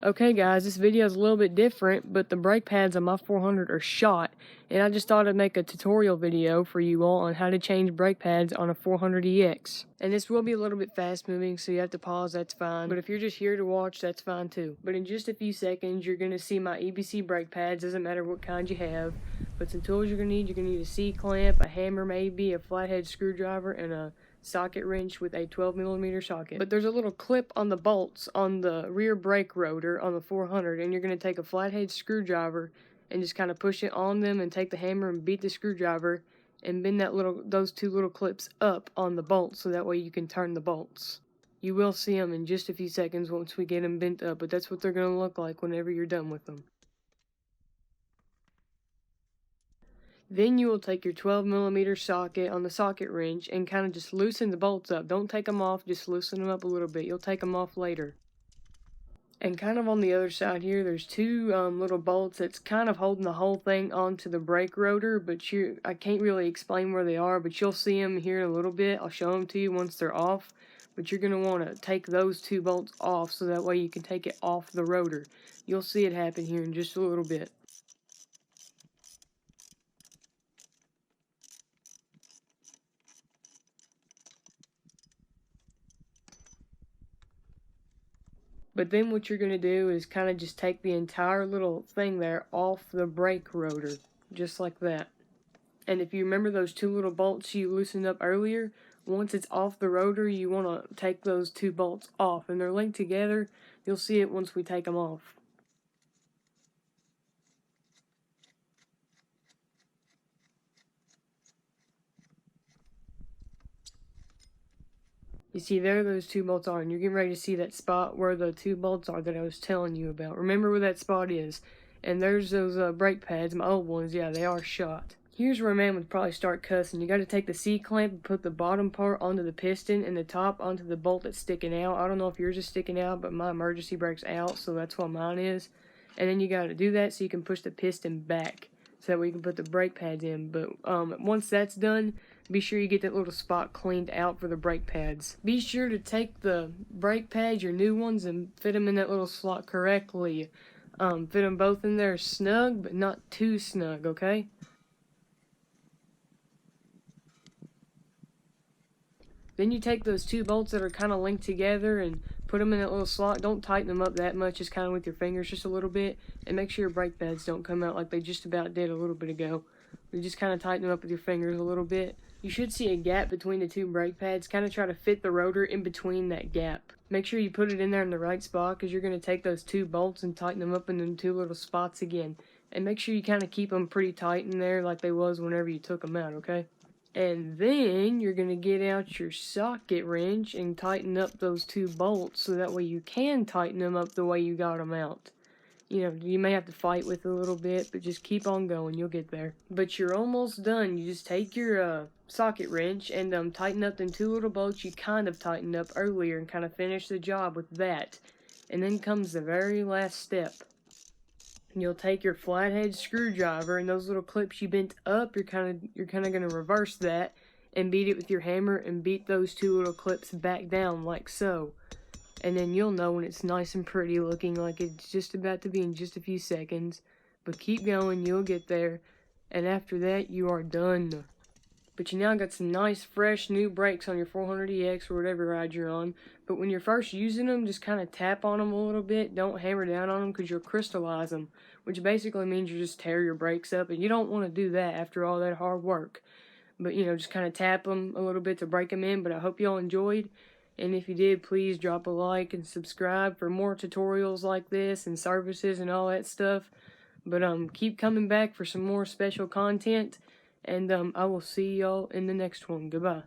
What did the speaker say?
Okay guys, this video is a little bit different, but the brake pads on my 400 are shot, and I just thought I'd make a tutorial video for you all on how to change brake pads on a 400EX. And this will be a little bit fast moving, so you have to pause, that's fine. But if you're just here to watch, that's fine too. But in just a few seconds, you're going to see my EBC brake pads, doesn't matter what kind you have. But some tools you're going to need a C-clamp, a hammer maybe, a flathead screwdriver, and a socket wrench with a 12mm socket. But there's a little clip on the bolts on the rear brake rotor on the 400, and you're going to take a flathead screwdriver and just kind of push it on them and take the hammer and beat the screwdriver and bend those two little clips up on the bolts so that way you can turn the bolts. You will see them in just a few seconds once we get them bent up, but that's what they're going to look like whenever you're done with them. Then you will take your 12mm socket on the socket wrench and kind of just loosen the bolts up. Don't take them off, just loosen them up a little bit. You'll take them off later. And kind of on the other side here, there's two little bolts that's kind of holding the whole thing onto the brake rotor, but I can't really explain where they are, but you'll see them here in a little bit. I'll show them to you once they're off, but you're going to want to take those two bolts off so that way you can take it off the rotor. You'll see it happen here in just a little bit. But then what you're going to do is kind of just take the entire little thing there off the brake rotor, just like that. And if you remember those two little bolts you loosened up earlier, once it's off the rotor, you want to take those two bolts off. And they're linked together. You'll see it once we take them off. You see there those two bolts are, and you're getting ready to see that spot where the two bolts are that I was telling you about. Remember where that spot is. And there's those brake pads, my old ones, yeah, they are shot. Here's where a man would probably start cussing. You got to take the C-clamp and put the bottom part onto the piston and the top onto the bolt that's sticking out. I don't know if yours is sticking out, but my emergency brake's out, so that's what mine is. And then you got to do that so you can push the piston back, so that way you can put the brake pads in. But once that's done, be sure you get that little spot cleaned out for the brake pads. Be sure to take the brake pads, your new ones, and fit them in that little slot correctly. Fit them both in there snug, but not too snug, okay? Then you take those two bolts that are kind of linked together and put them in that little slot. Don't tighten them up that much, just kind of with your fingers just a little bit. And make sure your brake pads don't come out like they just about did a little bit ago. You just kind of tighten them up with your fingers a little bit. You should see a gap between the two brake pads. Kind of try to fit the rotor in between that gap. Make sure you put it in there in the right spot because you're going to take those two bolts and tighten them up in them two little spots again. And make sure you kind of keep them pretty tight in there like they was whenever you took them out, okay? And then you're going to get out your socket wrench and tighten up those two bolts so that way you can tighten them up the way you got them out. You know, you may have to fight with it a little bit, but just keep on going. You'll get there. But you're almost done. You just take your socket wrench and tighten up them two little bolts you kind of tightened up earlier and kind of finish the job with that. And then comes the very last step. You'll take your flathead screwdriver and those little clips you bent up, you're kind of going to reverse that and beat it with your hammer and beat those two little clips back down like so. And then you'll know when it's nice and pretty looking, like it's just about to be in just a few seconds. But keep going, you'll get there. And after that, you are done. But you now got some nice, fresh, new brakes on your 400EX or whatever ride you're on. But when you're first using them, just kind of tap on them a little bit. Don't hammer down on them because you'll crystallize them, which basically means you just tear your brakes up. And you don't want to do that after all that hard work. But, you know, just kind of tap them a little bit to break them in. But I hope y'all enjoyed. And if you did, please drop a like and subscribe for more tutorials like this and services and all that stuff. But keep coming back for some more special content. And I will see y'all in the next one. Goodbye.